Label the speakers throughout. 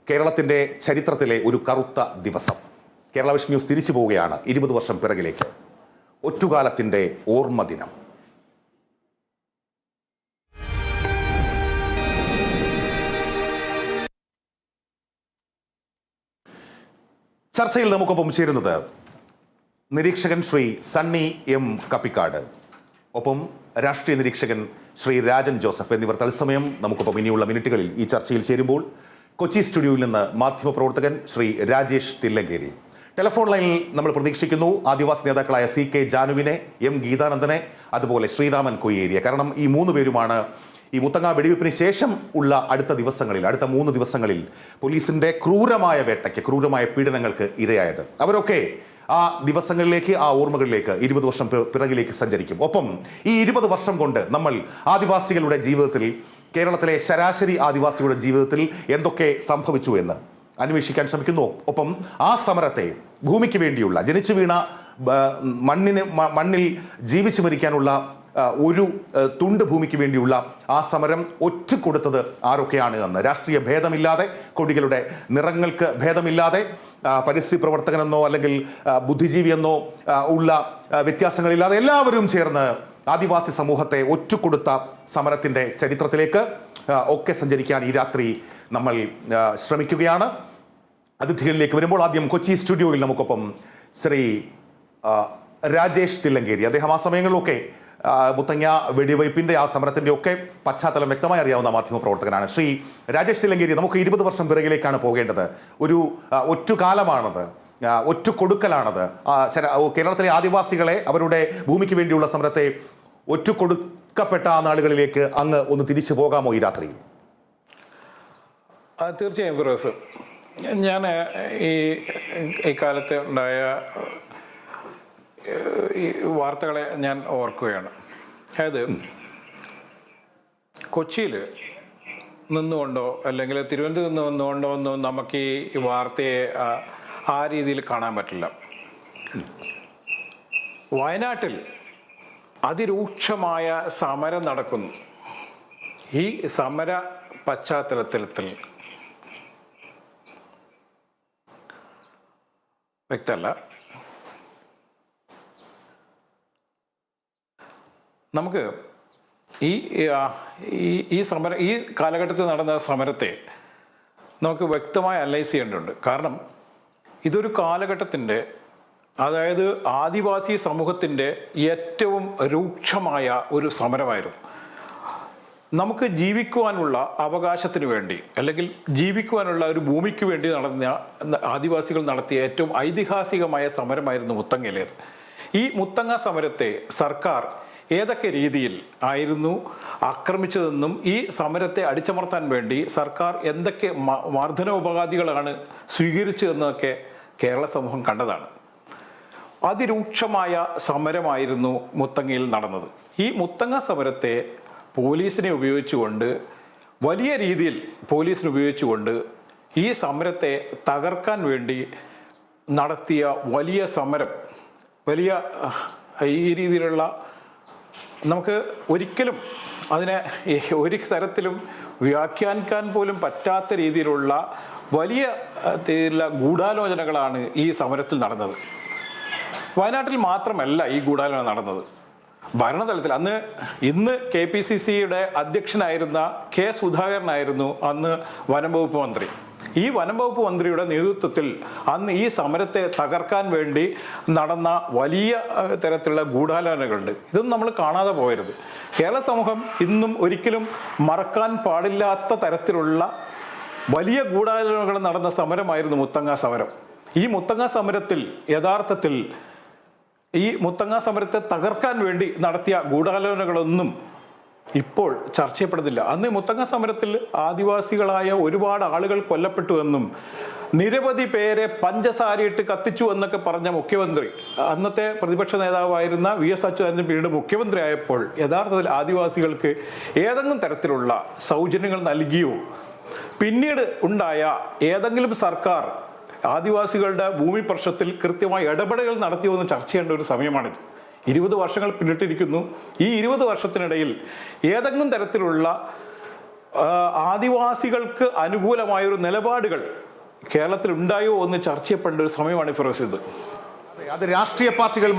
Speaker 1: കേരളത്തിൻ്റെ ചരിത്രത്തിലെ ഒരു കറുത്ത ദിവസം. കേരള വിഷൻ ന്യൂസ് തിരിച്ചു പോവുകയാണ് 20 വർഷം പിറകിലേക്ക്. ഒറ്റുകാലത്തിൻ്റെ ഓർമ്മ ദിനം. ചർച്ചയിൽ നമുക്കൊപ്പം ചേരുന്നത് നിരീക്ഷകൻ ശ്രീ സണ്ണി എം കപ്പിക്കാട്, ഒപ്പം രാഷ്ട്രീയ നിരീക്ഷകൻ ശ്രീ രാജൻ ജോസഫ് എന്നിവർ തത്സമയം നമുക്കൊപ്പം ഇനിയുള്ള മിനിറ്റുകളിൽ ഈ ചർച്ചയിൽ ചേരുമ്പോൾ കൊച്ചി സ്റ്റുഡിയോയിൽ നിന്ന് മാധ്യമപ്രവർത്തകൻ ശ്രീ രാജേഷ് തില്ലങ്കേരി. ടെലിഫോൺ ലൈനിൽ നമ്മൾ പ്രതീക്ഷിക്കുന്നു ആദിവാസി നേതാക്കളായ CK ജാനുവിനെ, M ഗീതാനന്ദനെ, അതുപോലെ ശ്രീരാമൻ കൊയ്യേരിയെ. കാരണം ഈ 3 പേരുമാണ് ഈ മുത്തങ്ങ വെടിവെപ്പിന് ശേഷം ഉള്ള അടുത്ത 3 ദിവസങ്ങളിൽ പോലീസിന്റെ ക്രൂരമായ വേട്ടയ്ക്ക്, ക്രൂരമായ പീഡനങ്ങൾക്ക് ഇരയായത്. അവരൊക്കെ ആ ദിവസങ്ങളിലേക്ക്, ആ ഓർമ്മകളിലേക്ക് 20 വർഷം പിറകിലേക്ക് സഞ്ചരിക്കും. ഒപ്പം ഈ 20 വർഷം കൊണ്ട് നമ്മൾ ആദിവാസികളുടെ ജീവിതത്തിൽ, കേരളത്തിലെ ശരാശരി ആദിവാസിയുടെ ജീവിതത്തിൽ എന്തൊക്കെ സംഭവിച്ചു എന്ന് അന്വേഷിക്കാൻ ശ്രമിക്കുന്നു. ഒപ്പം ആ സമരത്തെ, ഭൂമിക്ക് വേണ്ടിയുള്ള, ജനിച്ചു വീണ മണ്ണിൽ ജീവിച്ചു മരിക്കാനുള്ള ഒരു തുണ്ട് ഭൂമിക്ക് വേണ്ടിയുള്ള ആ സമരം ഒറ്റുകൊടുത്തത് ആരൊക്കെയാണ് എന്ന്, രാഷ്ട്രീയ ഭേദമില്ലാതെ, കൊടികളുടെ നിറങ്ങൾക്ക് ഭേദമില്ലാതെ, പരിസ്ഥിതി പ്രവർത്തകനെന്നോ അല്ലെങ്കിൽ ബുദ്ധിജീവിയെന്നോ ഉള്ള വ്യത്യാസങ്ങളില്ലാതെ എല്ലാവരും ചേർന്ന് ആദിവാസി സമൂഹത്തെ ഒറ്റുകൊടുത്ത സമരത്തിൻ്റെ ചരിത്രത്തിലേക്ക് ഒക്കെ സഞ്ചരിക്കാൻ ഈ രാത്രി നമ്മൾ ശ്രമിക്കുകയാണ്. അതിഥികളിലേക്ക് വരുമ്പോൾ ആദ്യം കൊച്ചി സ്റ്റുഡിയോയിൽ നമുക്കൊപ്പം ശ്രീ രാജേഷ് തില്ലങ്കേരി. അദ്ദേഹം ആ സമയങ്ങളിലൊക്കെ മുത്തങ്ങ വെടിവയ്പ്പിൻ്റെ ആ സമരത്തിൻ്റെ ഒക്കെ പശ്ചാത്തലം വ്യക്തമായി അറിയാവുന്ന മാധ്യമപ്രവർത്തകനാണ്. ശ്രീ രാജേഷ് തില്ലങ്കേരി, നമുക്ക് 20 വർഷം പിറകിലേക്കാണ് പോകേണ്ടത്. ഒരു ഒറ്റുകാലമാണത്, ഒറ്റുകൊടുക്കലാണത്. കേരളത്തിലെ ആദിവാസികളെ, അവരുടെ ഭൂമിക്ക് വേണ്ടിയുള്ള സമരത്തെ ഒറ്റുകൊടുക്കപ്പെട്ട ആ നാളുകളിലേക്ക് അങ്ങ് ഒന്ന് തിരിച്ചു പോകാമോ ഈ രാത്രി?
Speaker 2: തീർച്ചയായും ഫിറോസ്, ഞാൻ ഈ കാലത്ത് ഉണ്ടായ ഈ വാർത്തകളെ ഞാൻ ഓർക്കുകയാണ്. അതായത് കൊച്ചിയിൽ നിന്നുകൊണ്ടോ അല്ലെങ്കിൽ തിരുവനന്തപുരത്ത് നിന്നുകൊണ്ടോ ഒന്നും നമുക്ക് ഈ വാർത്തയെ ആ രീതിയിൽ കാണാൻ പറ്റില്ല. വയനാട്ടിൽ അതിരൂക്ഷമായ സമരം നടക്കുന്നു. ഈ സമര പശ്ചാത്തലത്തിൽ വ്യക്തമല്ല, നമുക്ക് ഈ സമരം, ഈ കാലഘട്ടത്തിൽ നടന്ന സമരത്തെ നമുക്ക് വ്യക്തമായി അനലൈസ് ചെയ്യേണ്ടതുണ്ട്. കാരണം ഇതൊരു കാലഘട്ടത്തിൻ്റെ, അതായത് ആദിവാസി സമൂഹത്തിൻ്റെ ഏറ്റവും രൂക്ഷമായ ഒരു സമരമായിരുന്നു. നമുക്ക് ജീവിക്കുവാനുള്ള അവകാശത്തിന് വേണ്ടി, അല്ലെങ്കിൽ ജീവിക്കുവാനുള്ള ഒരു ഭൂമിക്ക് വേണ്ടി ആദിവാസികൾ നടത്തിയ ഏറ്റവും ഐതിഹാസികമായ സമരമായിരുന്നു മുത്തങ്ങയിലേത്. ഈ മുത്തങ്ങ സമരത്തെ സർക്കാർ ഏതൊക്കെ രീതിയിൽ ആയിരുന്നു ആക്രമിച്ചതെന്നും ഈ സമരത്തെ അടിച്ചമർത്താൻ വേണ്ടി സർക്കാർ എന്തൊക്കെ മർദ്ദനോപകാദികളാണ് സ്വീകരിച്ചതെന്നൊക്കെ കേരള സമൂഹം കണ്ടതാണ്. അതിരൂക്ഷമായ സമരമായിരുന്നു മുത്തങ്ങയിൽ നടന്നത്. ഈ മുത്തങ്ങ സമരത്തെ പോലീസിനെ ഉപയോഗിച്ചുകൊണ്ട്, വലിയ രീതിയിൽ പോലീസിനെ ഉപയോഗിച്ചുകൊണ്ട് ഈ സമരത്തെ തകർക്കാൻ വേണ്ടി നടത്തിയ വലിയ സമരം, വലിയ ഈ രീതിയിലുള്ള, നമുക്ക് ഒരിക്കലും അതിനെ ഒരു തരത്തിലും വ്യാഖ്യാനിക്കാൻ പോലും പറ്റാത്ത രീതിയിലുള്ള വലിയ ഗൂഢാലോചനകളാണ് ഈ സമരത്തിൽ നടന്നത്. വയനാട്ടിൽ മാത്രമല്ല ഈ ഗൂഢാലോചന നടന്നത്, ഭരണതലത്തിൽ ഇന്ന് KPCCയുടെ അധ്യക്ഷനായിരുന്ന K സുധാകരനായിരുന്നു അന്ന് വനം വകുപ്പ് മന്ത്രി. ഈ വനം വകുപ്പ് മന്ത്രിയുടെ നേതൃത്വത്തിൽ അന്ന് ഈ സമരത്തെ തകർക്കാൻ വേണ്ടി നടന്ന വലിയ തരത്തിലുള്ള ഗൂഢാലോചനകളുണ്ട്. ഇതൊന്നും നമ്മൾ കാണാതെ പോകരുത്. കേരള സമൂഹം ഇന്നും ഒരിക്കലും മറക്കാൻ പാടില്ലാത്ത തരത്തിലുള്ള വലിയ ഗൂഢാലോചനകൾ നടന്ന സമരമായിരുന്നു മുത്തങ്ങ സമരം. ഈ മുത്തങ്ങ സമരത്തിൽ യഥാർത്ഥത്തിൽ ഈ മുത്തങ്ങ സമരത്തെ തകർക്കാൻ വേണ്ടി നടത്തിയ ഗൂഢാലോചനകളൊന്നും ഇപ്പോൾ ചർച്ച ചെയ്യപ്പെടുന്നില്ല. അന്ന് മുത്തങ്ങ സമരത്തിൽ ആദിവാസികളായ ഒരുപാട് ആളുകൾ കൊല്ലപ്പെട്ടുവെന്നും നിരവധി പേരെ പഞ്ചസാരയിട്ട് കത്തിച്ചു എന്നൊക്കെ പറഞ്ഞ മുഖ്യമന്ത്രി, അന്നത്തെ പ്രതിപക്ഷ നേതാവായിരുന്ന VS അച്യുതാനന്ദൻ പിന്നീട് മുഖ്യമന്ത്രി ആയപ്പോൾ യഥാർത്ഥത്തിൽ ആദിവാസികൾക്ക് ഏതെങ്കിലും തരത്തിലുള്ള സൗജന്യങ്ങൾ നൽകിയോ, പിന്നീട് ഉണ്ടായ ഏതെങ്കിലും സർക്കാർ ആദിവാസികളുടെ ഭൂമി പ്രശ്നത്തിൽ കൃത്യമായി ഇടപെടലുകൾ നടത്തിയോ എന്ന് ചർച്ച ചെയ്യേണ്ട ഒരു സമയമാണിത്. 20 വർഷങ്ങൾ പിന്നിട്ടിരിക്കുന്നു. ഈ 20 വർഷത്തിനിടയിൽ ഏതെങ്കിലും തരത്തിലുള്ള ആദിവാസികൾക്ക് അനുകൂലമായൊരു നിലപാടുകൾ കേരളത്തിൽ ഉണ്ടായോ എന്ന് ചർച്ച ചെയ്യപ്പെടേണ്ട ഒരു സമയമാണ് ഫിറോസ് ഇത്.
Speaker 1: അത് രാഷ്ട്രീയ പാർട്ടികൾ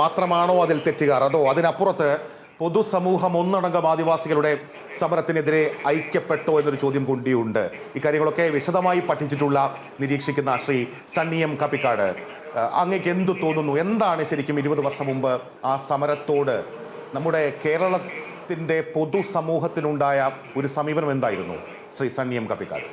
Speaker 1: മാത്രമാണോ അതിൽ തെറ്റുകാർ, അതോ അതിനപ്പുറത്ത് പൊതുസമൂഹം ഒന്നടങ്കം ആദിവാസികളുടെ സമരത്തിനെതിരെ ഐക്യപ്പെട്ടോ എന്നൊരു ചോദ്യം കൂടിയുണ്ട്. ഇക്കാര്യങ്ങളൊക്കെ വിശദമായി പഠിച്ചിട്ടുള്ള നിരീക്ഷിക്കുന്ന ശ്രീ സണ്ണി എം കപ്പിക്കാട്, അങ്ങേക്ക് എന്തു തോന്നുന്നു? എന്താണ് ശരിക്കും 20 വർഷം മുമ്പ് ആ സമരത്തോട് നമ്മുടെ കേരളത്തിൻ്റെ പൊതുസമൂഹത്തിനുണ്ടായ ഒരു സമീപനം എന്തായിരുന്നു ശ്രീ സണ്ണി എം കപ്പിക്കാട്?